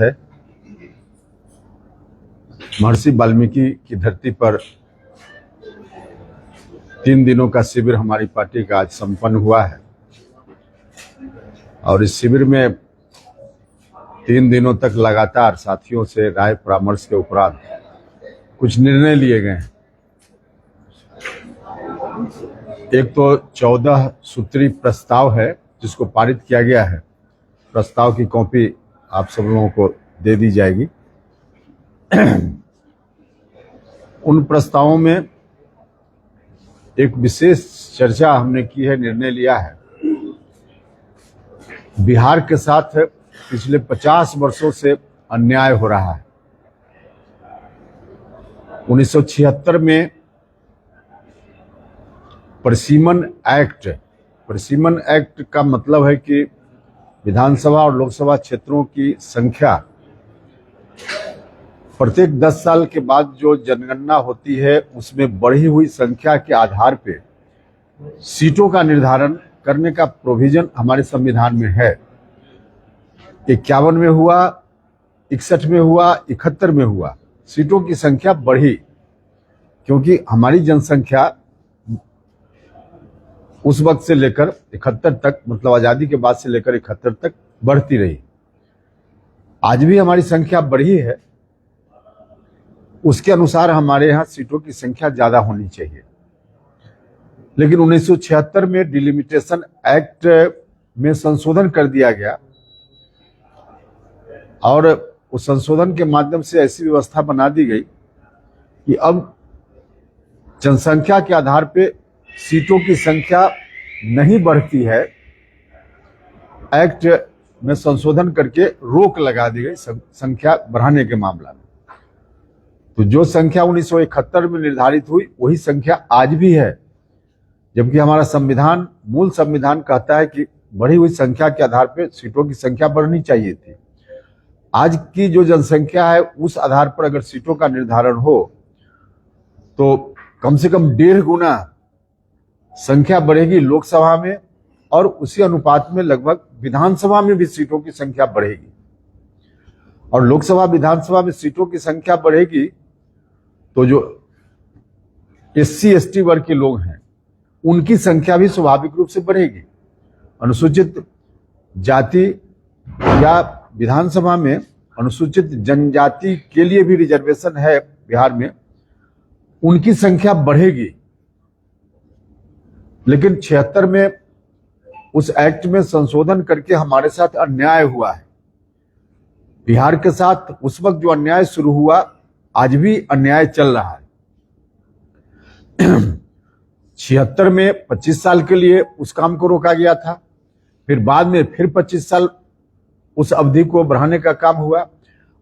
है। महर्षि वाल्मीकि की धरती पर 3 दिनों का शिविर हमारी पार्टी का आज संपन्न हुआ है और इस शिविर में 3 दिनों तक लगातार साथियों से राय परामर्श के उपरांत कुछ निर्णय लिए गए हैं। एक तो 14 सूत्री प्रस्ताव है जिसको पारित किया गया है। प्रस्ताव की कॉपी आप सब लोगों को दे दी जाएगी। उन प्रस्तावों में एक विशेष चर्चा हमने की है, निर्णय लिया है। बिहार के साथ पिछले 50 वर्षों से अन्याय हो रहा है। 1976 में परिसीमन एक्ट का मतलब है कि विधानसभा और लोकसभा क्षेत्रों की संख्या प्रत्येक 10 साल के बाद जो जनगणना होती है उसमें बढ़ी हुई संख्या के आधार पे सीटों का निर्धारण करने का प्रोविजन हमारे संविधान में है। 51 में हुआ, 61 में हुआ, 71 में हुआ, सीटों की संख्या बढ़ी क्योंकि हमारी जनसंख्या उस वक्त से लेकर 71 तक, मतलब आजादी के बाद से लेकर 71 तक बढ़ती रही। आज भी हमारी संख्या बढ़ी है, उसके अनुसार हमारे यहाँ सीटों की संख्या ज्यादा होनी चाहिए। लेकिन 1976 में डिलिमिटेशन एक्ट में संशोधन कर दिया गया और उस संशोधन के माध्यम से ऐसी व्यवस्था बना दी गई कि अब जनसंख्या के आधार पे सीटों की संख्या नहीं बढ़ती है। एक्ट में संशोधन करके रोक लगा दी गई संख्या बढ़ाने के मामला में। तो जो संख्या 1971 में निर्धारित हुई वही संख्या आज भी है, जबकि हमारा संविधान, मूल संविधान कहता है कि बढ़ी हुई संख्या के आधार पर सीटों की संख्या बढ़नी चाहिए थी। आज की जो जनसंख्या है उस आधार पर अगर सीटों का निर्धारण हो तो कम से कम 1.5 गुना संख्या बढ़ेगी लोकसभा में और उसी अनुपात में लगभग विधानसभा में भी सीटों की संख्या बढ़ेगी। और लोकसभा विधानसभा में सीटों की संख्या बढ़ेगी तो जो SC ST वर्ग के लोग हैं उनकी संख्या भी स्वाभाविक रूप से बढ़ेगी। अनुसूचित जाति या विधानसभा में अनुसूचित जनजाति के लिए भी रिजर्वेशन है बिहार में, उनकी संख्या बढ़ेगी। लेकिन 76 में उस एक्ट में संशोधन करके हमारे साथ अन्याय हुआ है। बिहार के साथ उस वक्त जो अन्याय शुरू हुआ, आज भी अन्याय चल रहा है। 76 में 25 साल के लिए उस काम को रोका गया था, फिर बाद में फिर 25 साल उस अवधि को बढ़ाने का काम हुआ।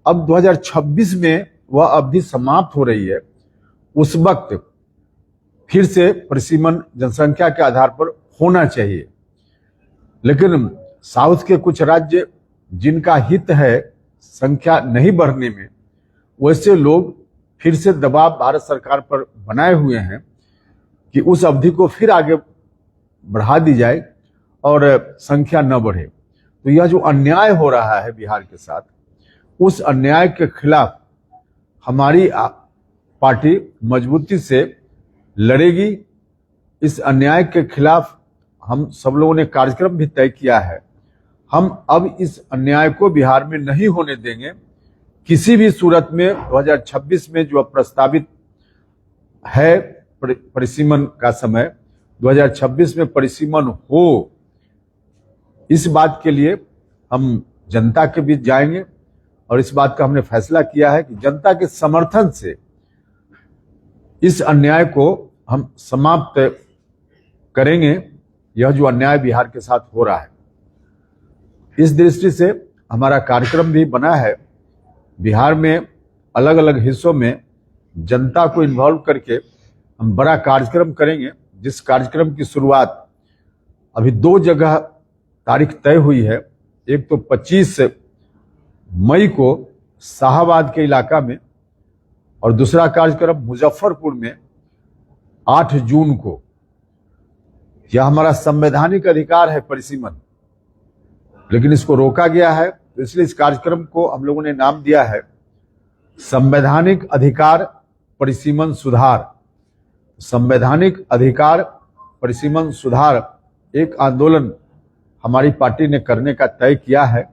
अब 2026 में वह अवधि समाप्त हो रही है। उस वक्त फिर से परिसीमन जनसंख्या के आधार पर होना चाहिए। लेकिन साउथ के कुछ राज्य जिनका हित है संख्या नहीं बढ़ने में, वैसे लोग फिर से दबाव भारत सरकार पर बनाए हुए हैं कि उस अवधि को फिर आगे बढ़ा दी जाए और संख्या न बढ़े। तो यह जो अन्याय हो रहा है बिहार के साथ, उस अन्याय के खिलाफ हमारी पार्टी मजबूती से लड़ेगी। इस अन्याय के खिलाफ हम सब लोगों ने कार्यक्रम भी तय किया है। हम अब इस अन्याय को बिहार में नहीं होने देंगे। किसी भी सूरत में 2026 में जो प्रस्तावित है परिसीमन का समय, 2026 में परिसीमन हो, इस बात के लिए हम जनता के बीच जाएंगे और इस बात का हमने फैसला किया है कि जनता के समर्थन से इस अन्याय को हम समाप्त करेंगे। यह जो अन्याय बिहार के साथ हो रहा है, इस दृष्टि से हमारा कार्यक्रम भी बना है। बिहार में अलग अलग हिस्सों में जनता को इन्वॉल्व करके हम बड़ा कार्यक्रम करेंगे, जिस कार्यक्रम की शुरुआत अभी 2 जगह तारीख तय हुई है। एक तो 25 मई को शाहाबाद के इलाका में और दूसरा कार्यक्रम मुजफ्फरपुर में 8 जून को। यह हमारा संवैधानिक अधिकार है परिसीमन, लेकिन इसको रोका गया है तो इसलिए इस कार्यक्रम को हम लोगों ने नाम दिया है संवैधानिक अधिकार परिसीमन सुधार। संवैधानिक अधिकार परिसीमन सुधार एक आंदोलन हमारी पार्टी ने करने का तय किया है,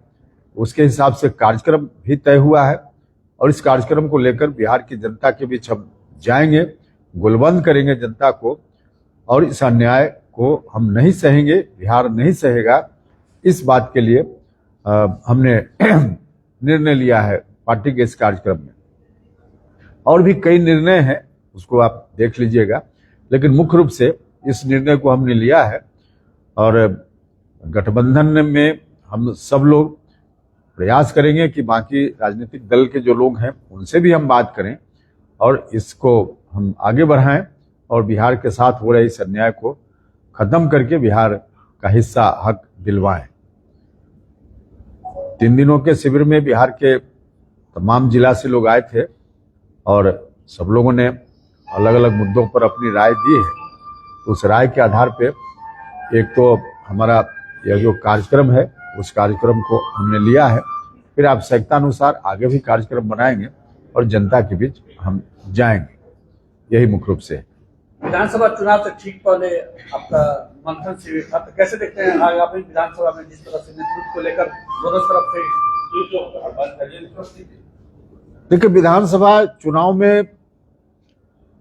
उसके हिसाब से कार्यक्रम भी तय हुआ है और इस कार्यक्रम को लेकर बिहार की जनता के बीच हम जाएंगे, गुलबंद करेंगे जनता को और इस अन्याय को हम नहीं सहेंगे, बिहार नहीं सहेगा। इस बात के लिए हमने निर्णय लिया है पार्टी के इस कार्यक्रम में। और भी कई निर्णय हैं, उसको आप देख लीजिएगा, लेकिन मुख्य रूप से इस निर्णय को हमने लिया है और गठबंधन में हम सब लोग प्रयास करेंगे कि बाकी राजनीतिक दल के जो लोग हैं उनसे भी हम बात करें और इसको हम आगे बढ़ाएं और बिहार के साथ हो रहे इस अन्याय को खत्म करके बिहार का हिस्सा हक दिलवाएं। 3 दिनों के शिविर में बिहार के तमाम जिला से लोग आए थे और सब लोगों ने अलग अलग मुद्दों पर अपनी राय दी है। तो उस राय के आधार पे एक तो हमारा यह जो कार्यक्रम है उस कार्यक्रम को हमने लिया है, फिर आवश्यकता अनुसार आगे भी कार्यक्रम बनाएंगे और जनता के बीच हम जाएंगे, यही मुख्य रूप से है। विधानसभा चुनाव से ठीक पहले आपका मंथन शिविर था, तो कैसे देखते हैं आगामी विधानसभा में जिस तरह से नेतृत्व को लेकर दोनों तरफ से? देखिए, विधानसभा चुनाव में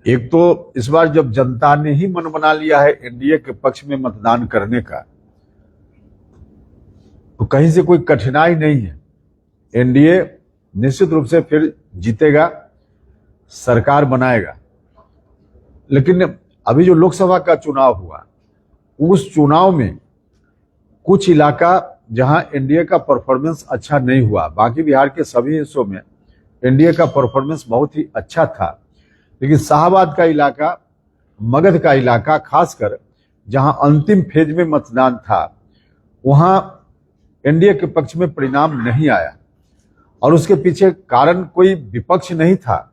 एक तो इस बार जब जनता ने ही मन बना लिया है एनडीए के पक्ष में मतदान करने का, तो कहीं से कोई कठिनाई नहीं है। एनडीए निश्चित रूप से फिर जीतेगा, सरकार बनाएगा। लेकिन अभी जो लोकसभा का चुनाव हुआ, उस चुनाव में कुछ इलाका जहां एनडीए का परफॉर्मेंस अच्छा नहीं हुआ, बाकी बिहार के सभी हिस्सों में एनडीए का परफॉर्मेंस बहुत ही अच्छा था, लेकिन शाहबाद का इलाका, मगध का इलाका, खासकर जहां अंतिम फेज में मतदान था, वहां एनडीए के पक्ष में परिणाम नहीं आया और उसके पीछे कारण कोई विपक्ष नहीं था।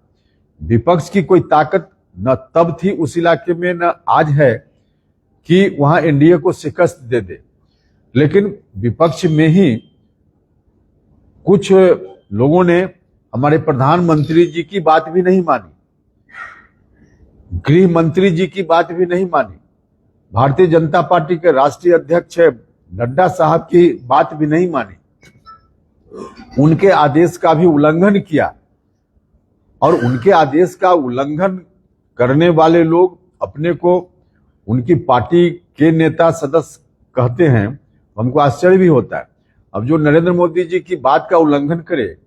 विपक्ष की कोई ताकत न तब थी उस इलाके में, न आज है कि वहां एनडीए को शिकस्त दे दे। लेकिन विपक्ष में ही कुछ लोगों ने हमारे प्रधानमंत्री जी की बात भी नहीं मानी, गृह मंत्री जी की बात भी नहीं मानी, भारतीय जनता पार्टी के राष्ट्रीय अध्यक्ष नड्डा साहब की बात भी नहीं मानी, उनके आदेश का भी उल्लंघन किया। और उनके आदेश का उल्लंघन करने वाले लोग अपने को उनकी पार्टी के नेता सदस्य कहते हैं, हमको आश्चर्य भी होता है। अब जो नरेंद्र मोदी जी की बात का उल्लंघन करे,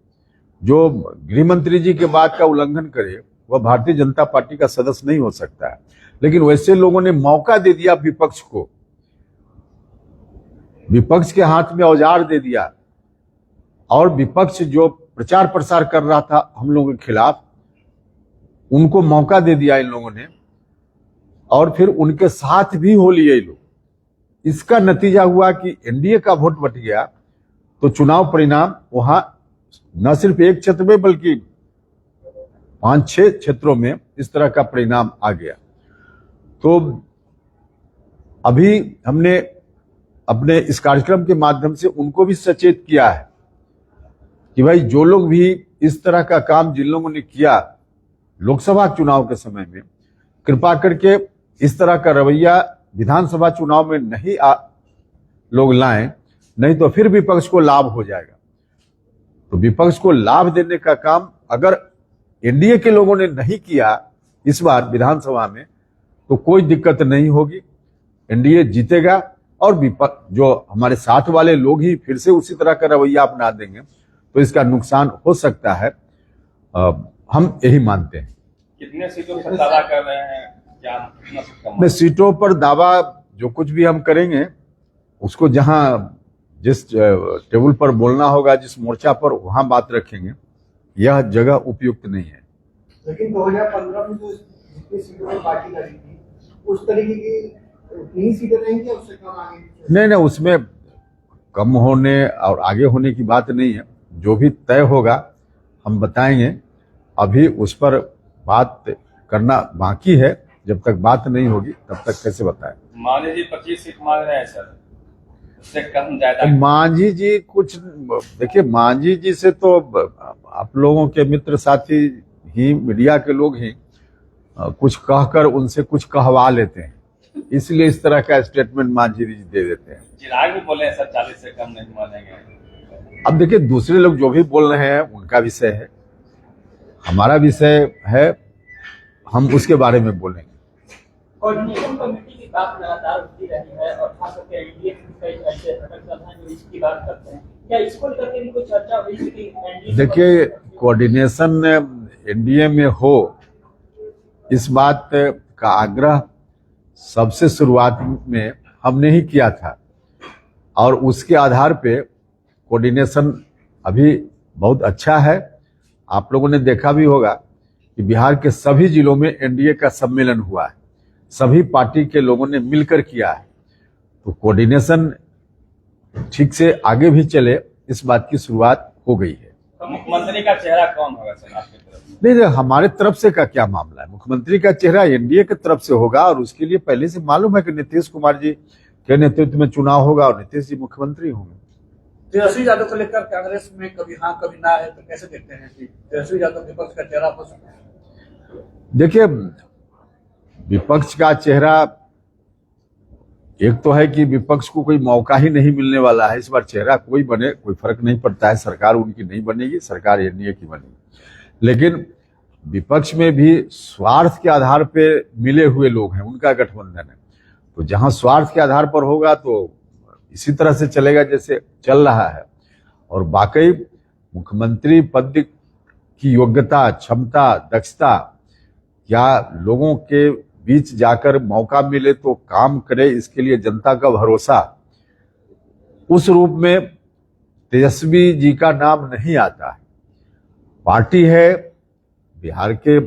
जो गृह मंत्री जी के बात का उल्लंघन करे, वह भारतीय जनता पार्टी का सदस्य नहीं हो सकता है। लेकिन वैसे लोगों ने मौका दे दिया विपक्ष को, विपक्ष के हाथ में औजार दे दिया और विपक्ष जो प्रचार प्रसार कर रहा था हम लोगों के खिलाफ, उनको मौका दे दिया इन लोगों ने और फिर उनके साथ भी हो लिए लोग। इसका नतीजा हुआ कि एनडीए का वोट बट गया, तो चुनाव परिणाम वहां न सिर्फ एक क्षेत्र में बल्कि 5-6 क्षेत्रों में इस तरह का परिणाम आ गया। तो अभी हमने अपने इस कार्यक्रम के माध्यम से उनको भी सचेत किया है कि भाई जो लोग भी इस तरह का काम जिन लोगों ने किया लोकसभा चुनाव के समय में, कृपा करके इस तरह का रवैया विधानसभा चुनाव में नहीं लोग लाएं, नहीं तो फिर विपक्ष को लाभ हो जाएगा। तो विपक्ष को लाभ देने का काम अगर एनडीए के लोगों ने नहीं किया इस बार विधानसभा में, तो कोई दिक्कत नहीं होगी, एनडीए जीतेगा और विपक्ष जो हमारे साथ वाले लोग ही फिर से उसी तरह का रवैया अपना देंगे, तो इसका नुकसान हो सकता है। हम यही मानते हैं। कितने सीटों पर दावा कर रहे हैं? मैं सीटों पर दावा जो कुछ भी हम करेंगे उसको जहां जिस टेबल पर बोलना होगा, जिस मोर्चा पर, वहां बात रखेंगे। यह जगह उपयुक्त नहीं है। लेकिन 2015 में जो जितनी सीटों पर पार्टी लड़ी थी, उस तरीके की उतनी सीटें नहीं थी, उससे कम आगे नहीं, उसमें कम होने और आगे होने की बात नहीं है। जो भी तय होगा हम बताएंगे, अभी उस पर बात करना बाकी है। जब तक बात नहीं होगी तब तक कैसे बताएं। माने जी 25 सीट मांग रहे हैं सर। उससे कम ज्यादा? मांझी जी कुछ, देखिए मांझी जी से तो आप लोगों के मित्र साथी ही, मीडिया के लोग ही कुछ कहकर उनसे कुछ कहवा लेते हैं, इसलिए इस तरह का स्टेटमेंट मांझी जी दे देते हैं। चिराग भी बोले हैं सर 40 से कम नहीं मानेंगे। अब देखिए दूसरे लोग जो भी बोल रहे हैं उनका विषय है, हमारा विषय है, हम उसके बारे में बोलेंगे। कोऑर्डिनेशन कमेटी की बात लगातार होती रही है और खास करके एनडीए के कई ऐसे घटक दल हैं जो इसकी बात करते हैं, क्या इसको लेकर के भी कोई चर्चा हुई थी कि एनडीए? देखिए कोऑर्डिनेशन एनडीए में हो, इस बात का आग्रह सबसे शुरुआत में हमने ही किया था और उसके आधार पे कोऑर्डिनेशन अभी बहुत अच्छा है। आप लोगों ने देखा भी होगा कि बिहार के सभी जिलों में एनडीए का सम्मेलन हुआ है, सभी पार्टी के लोगों ने मिलकर किया है, तो कोऑर्डिनेशन ठीक से आगे भी चले, इस बात की शुरुआत हो गई है। तो मुख्यमंत्री का चेहरा कौन होगा सर आपकी तरफ से? नहीं, हमारे तरफ से का क्या मामला है, मुख्यमंत्री का चेहरा एनडीए की तरफ से होगा और उसके लिए पहले से मालूम है कि नीतीश कुमार जी के नेतृत्व में चुनाव होगा और नीतीश जी मुख्यमंत्री होंगे। तेजस्वी यादव को लेकर कांग्रेस में कभी हाँ कभी ना है, तो कैसे देखते हैं कि तेजस्वी यादव विपक्ष का चेहरा हो सकता है? देखिए विपक्ष का चेहरा, एक तो है कि विपक्ष को कोई मौका ही नहीं मिलने वाला है, इस बार चेहरा कोई बने कोई फर्क नहीं पड़ता है, सरकार उनकी नहीं बनेगी, सरकार एनडीए की बनेगी। लेकिन विपक्ष में भी स्वार्थ के आधार पे मिले हुए लोग हैं, उनका गठबंधन है, तो जहां स्वार्थ के आधार पर होगा तो इसी तरह से चलेगा जैसे चल रहा है। और वाकई मुख्यमंत्री पद की योग्यता, क्षमता, दक्षता, क्या लोगों के बीच जाकर मौका मिले तो काम करे, इसके लिए जनता का भरोसा, उस रूप में तेजस्वी जी का नाम नहीं आता है। पार्टी है, बिहार के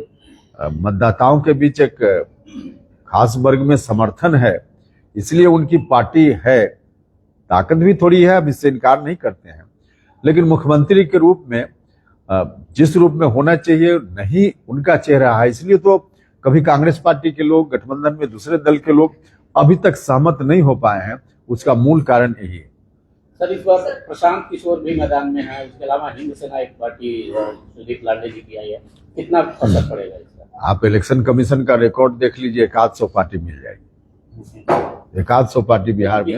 मतदाताओं के बीच एक खास वर्ग में समर्थन है, इसलिए उनकी पार्टी है, ताकत भी थोड़ी है, अब इससे इनकार नहीं करते हैं। लेकिन मुख्यमंत्री के रूप में जिस रूप में होना चाहिए नहीं उनका चेहरा है, इसलिए तो कभी कांग्रेस पार्टी के लोग, गठबंधन में दूसरे दल के लोग अभी तक सहमत नहीं हो पाए हैं, उसका मूल कारण यही है। सर इस बार प्रशांत किशोर भी मैदान में है, उसके अलावा हिंद सेना एक पार्टी सुदीप लाडे जी की आई है, कितना असर पड़ेगा इसका? आप इलेक्शन कमीशन का रिकॉर्ड देख लीजिए, 100 पार्टी मिल जाएगी, 100 पार्टी बिहार में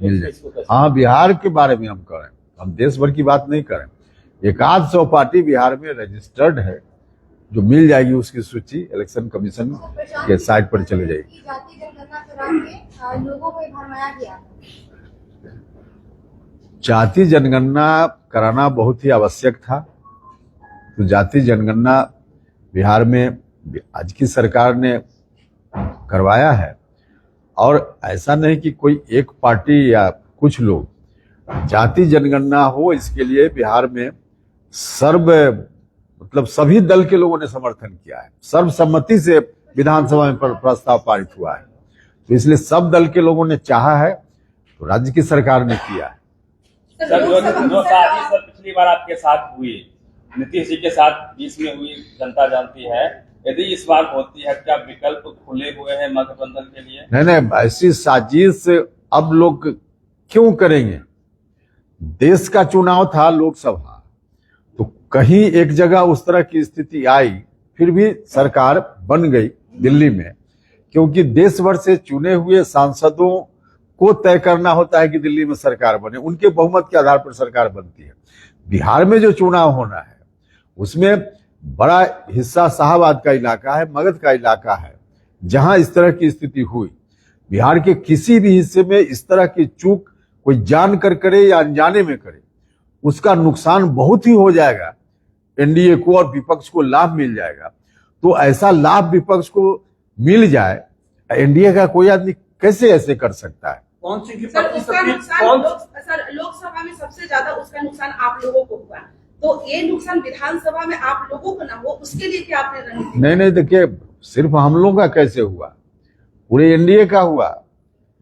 मिल जाएगी। हाँ, बिहार के बारे में हम करें, हम देश भर की बात नहीं करें, 100 पार्टी बिहार में रजिस्टर्ड है, जो मिल जाएगी उसकी सूची इलेक्शन कमीशन के साइट पर चली जाएगी। जाति जनगणना करा के लोगों को भरमाया गया। जाति जनगणना कराना बहुत ही आवश्यक था, तो जाति जनगणना बिहार में आज की सरकार ने करवाया है, और ऐसा नहीं कि कोई एक पार्टी या कुछ लोग, जाति जनगणना हो इसके लिए बिहार में मतलब सभी दल के लोगों ने समर्थन किया है, सर्वसम्मति से विधानसभा में प्रस्ताव पारित हुआ है, तो इसलिए सब दल के लोगों ने चाहा है, तो राज्य की सरकार ने किया है। सर जो साजिश सर पिछली बार आपके साथ हुई, नीतीश जी के साथ बीच में हुई, जनता जानती है, यदि इस बार होती है क्या विकल्प खुले हुए हैं महागठबंधन के लिए? नहीं, ऐसी साजिश अब लोग क्यों करेंगे? देश का चुनाव था, लोकसभा, तो कहीं एक जगह उस तरह की स्थिति आई, फिर भी सरकार बन गई दिल्ली में, क्योंकि देश भर से चुने हुए सांसदों को तय करना होता है कि दिल्ली में सरकार बने, उनके बहुमत के आधार पर सरकार बनती है। बिहार में जो चुनाव होना है उसमें बड़ा हिस्सा शाहबाद का इलाका है, मगध का इलाका है, जहां इस तरह की स्थिति हुई। बिहार के किसी भी हिस्से में इस तरह की चूक कोई जानकर करे या अनजाने में करे, उसका नुकसान बहुत ही हो जाएगा, एनडीए को और विपक्ष को लाभ मिल जाएगा। तो ऐसा लाभ विपक्ष को मिल जाए, एनडीए का कोई आदमी कैसे ऐसे कर सकता है? कौन सी की सर उसका नुकसान लोकसभा में सबसे ज्यादा उसका नुकसान आप लोगों को हुआ, तो ये नुकसान विधानसभा में आप लोगों को ना हो, उसके लिए क्या आपने रणनीति? नहीं, देखिए सिर्फ हम लोगों का कैसे हुआ, पूरे एनडीए का हुआ।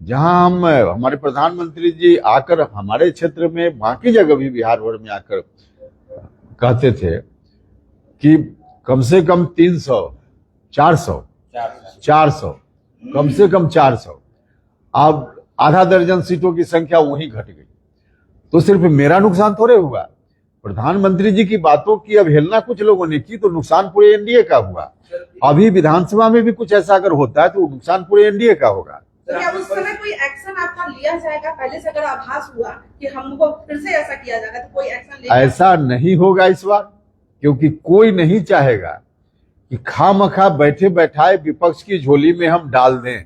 जहां हमारे प्रधानमंत्री जी आकर हमारे क्षेत्र में, बाकी जगह भी बिहार भर में आकर कहते थे कि कम से कम 300, 400 कम से कम 400। अब आधा दर्जन सीटों की संख्या वहीं घट गई। तो सिर्फ मेरा नुकसान थोड़े हुआ, प्रधानमंत्री जी की बातों की अवहेलना कुछ लोगों ने की तो नुकसान पूरे एनडीए का हुआ। अभी विधानसभा में भी कुछ ऐसा अगर होता है तो नुकसान पूरे एनडीए का होगा। तो क्या उस समय कोई एक्शन आपका लिया जाएगा? पहले से अगर आभास हुआ कि हमको फिर से ऐसा किया जाएगा तो कोई एक्शन लेगा? ऐसा नहीं होगा इस बार, क्योंकि कोई नहीं चाहेगा कि खामखा बैठे बैठाए विपक्ष की झोली में हम डाल दें।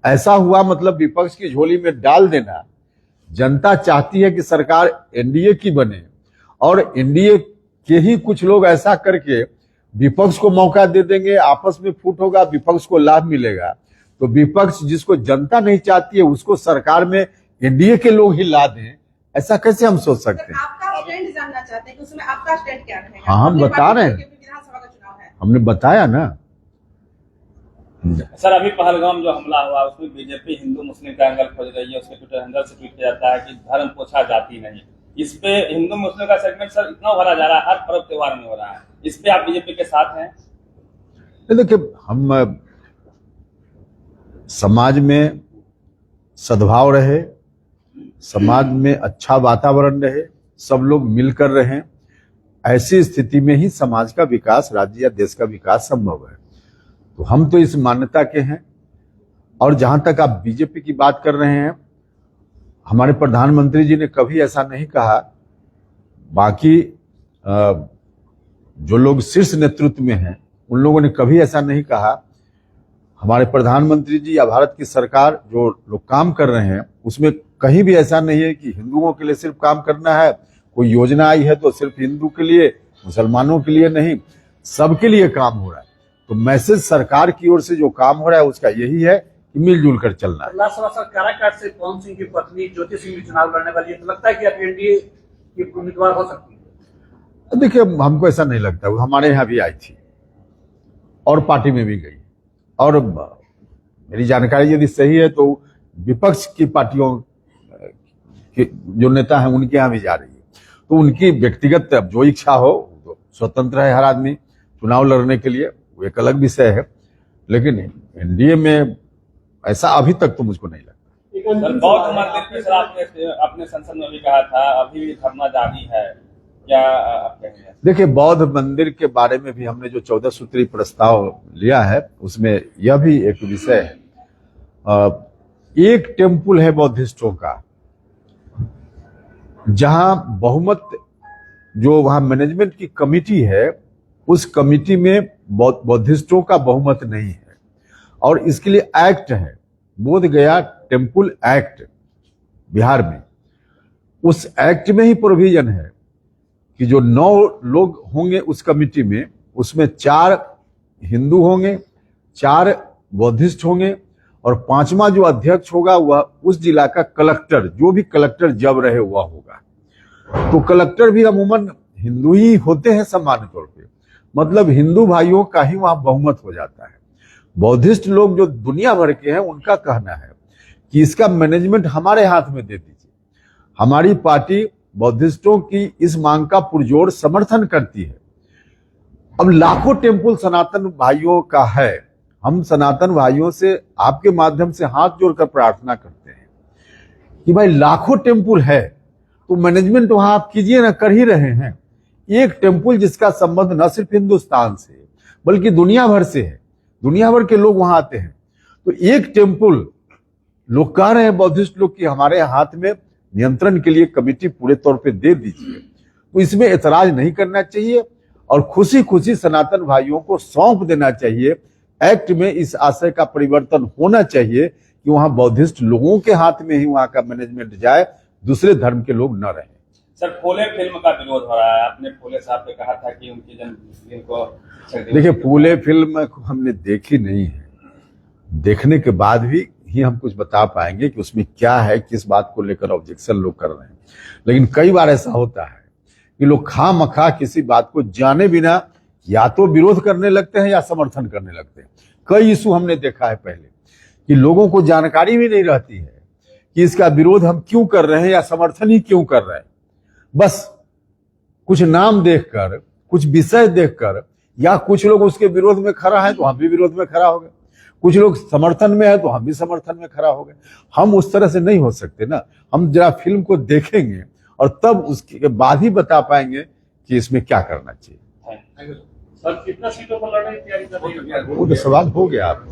ऐसा हुआ मतलब विपक्ष की झोली में डाल देना। जनता चाहती है कि सरकार एनडीए की बने और एनडीए के ही कुछ लोग ऐसा करके विपक्ष को मौका दे देंगे, आपस में फूट होगा, विपक्ष को लाभ मिलेगा। तो विपक्ष जिसको जनता नहीं चाहती है उसको सरकार में एनडीए के लोग ही ला दें, ऐसा कैसे हम सोच सकते हैं? आपका स्टैंड जानना चाहते हैं कि उसमें आपका स्टैंड क्या रहेगा? हाँ, हम बता रहे हैं, विधानसभा का चुनाव है, हमने बताया ना। सर अभी पहलगाम जो हमला हुआ उसमें बीजेपी हिंदू मुस्लिम का एंगल खोज रही है, उसके ट्विटर हैंडल से ट्वीट किया जाता है कि धर्म पोछा जाती नहीं। इस पे हिंदू मुस्लिम का सेगमेंट सर इतना भरा जा रहा है, हर पर्व त्योहार में हो रहा है, इस पे आप बीजेपी के साथ हैं? देखिए, हम समाज में सद्भाव रहे, समाज में अच्छा वातावरण रहे, सब लोग मिलकर रहें, ऐसी स्थिति में ही समाज का विकास, राज्य या देश का विकास संभव है। तो हम तो इस मान्यता के हैं। और जहां तक आप बीजेपी की बात कर रहे हैं, हमारे प्रधानमंत्री जी ने कभी ऐसा नहीं कहा। बाकी जो लोग शीर्ष नेतृत्व में हैं उन लोगों ने कभी ऐसा नहीं कहा। हमारे प्रधानमंत्री जी या भारत की सरकार जो लोग काम कर रहे हैं उसमें कहीं भी ऐसा नहीं है कि हिंदुओं के लिए सिर्फ काम करना है, कोई योजना आई है तो सिर्फ हिंदू के लिए, मुसलमानों के लिए नहीं, सबके लिए काम हो रहा है। तो मैसेज सरकार की ओर से जो काम हो रहा है उसका यही है कि मिलजुल कर चलना है। लास्ट सवाल सर, काराकाट से पवन सिंह की पत्नी ज्योति सिंह भी चुनाव लड़ने वाली है, तो लगता है कि आप एनडीए की उम्मीदवार हो सकती है? देखिए, हमको ऐसा नहीं लगता। वो हमारे यहाँ भी आई थी और पार्टी में भी गई, और मेरी जानकारी यदि सही है तो विपक्ष की पार्टियों के जो नेता हैं उनके यहाँ भी जा रही है। तो उनकी व्यक्तिगत जो इच्छा हो, तो स्वतंत्र है हर आदमी चुनाव लड़ने के लिए, वो एक अलग विषय है। लेकिन एनडीए में ऐसा अभी तक तो मुझको नहीं लगता। सर बौद्ध मंदिर पे सर आपने अपने संसद में भी कहा था अभी भी धरना जारी है, क्या आप कहेंगे? देखिए, बौद्ध मंदिर के बारे में भी हमने जो 14 सूत्री प्रस्ताव लिया है उसमें यह भी एक विषय है। एक टेम्पल है बौद्धिस्टों का, जहां बहुमत जो वहां मैनेजमेंट की कमिटी है उस कमिटी में बौद्धिस्टों का बहुमत नहीं है, और इसके लिए एक्ट है, बोध गया टेम्पल एक्ट बिहार में। उस एक्ट में ही प्रोविजन है कि जो 9 लोग होंगे उस कमिटी में, उसमें 4 हिंदू होंगे, 4 बौद्धिस्ट होंगे, और 5वां जो अध्यक्ष होगा वह उस जिला का कलेक्टर, जो भी कलेक्टर जब रहे वह होगा। तो कलेक्टर भी अमूमन हिंदू ही होते हैं सामान्य तौर पे, मतलब हिंदू भाइयों का ही वहां बहुमत हो जाता है। बौद्धिस्ट लोग जो दुनिया भर के हैं उनका कहना है कि इसका मैनेजमेंट हमारे हाथ में दे दीजिए। हमारी पार्टी बौद्धिस्टों की इस मांग का पुरजोर समर्थन करती है। अब लाखों टेम्पल सनातन भाइयों का है, हम सनातन भाइयों से आपके माध्यम से हाथ जोड़कर प्रार्थना करते हैं कि भाई लाखों टेम्पल है तो मैनेजमेंट वहां आप कीजिए ना, कर ही रहे हैं। एक टेम्पल जिसका संबंध न सिर्फ हिंदुस्तान से बल्कि दुनिया भर से है, दुनिया भर के लोग वहां आते हैं, तो एक टेम्पल लोग कह रहे हैं बौद्धिस्ट लोग कि हमारे हाथ में नियंत्रण के लिए कमेटी पूरे तौर पे दे दीजिए। तो इसमें ऐतराज नहीं करना चाहिए और खुशी खुशी सनातन भाइयों को सौंप देना चाहिए। एक्ट में इस आशय का परिवर्तन होना चाहिए कि वहां बौद्धिस्ट लोगों के हाथ में ही वहां का मैनेजमेंट जाए, दूसरे धर्म के लोग न रहें। सर फूले फिल्म का विरोध हो रहा है, आपने फूले साहब ने कहा था कि उनकी जन्मदिन को। देखिए, फूले फिल्म हमने देखी नहीं है, देखने के बाद भी ही हम कुछ बता पाएंगे कि उसमें क्या है, किस बात को लेकर ऑब्जेक्शन लोग कर रहे हैं। लेकिन कई बार ऐसा होता है कि लोग खामखा किसी बात को जाने बिना या तो विरोध करने लगते हैं या समर्थन करने लगते हैं। कई इशू हमने देखा है पहले कि लोगों को जानकारी भी नहीं रहती है कि इसका विरोध हम क्यों कर रहे हैं या समर्थन ही क्यों कर रहे हैं। बस कुछ नाम देखकर, कुछ विषय देखकर, या कुछ लोग उसके विरोध में खड़ा है तो हम भी विरोध में खड़ा हो गए। कुछ लोग समर्थन में है तो हम भी समर्थन में खड़ा हो गए। हम उस तरह से नहीं हो सकते ना, हम जरा फिल्म को देखेंगे और तब उसके बाद ही बता पाएंगे कि इसमें क्या करना चाहिए। सर कितना सीटों पर लड़ने की तैयारी कर रही है? वो तो सवाल हो गया आप।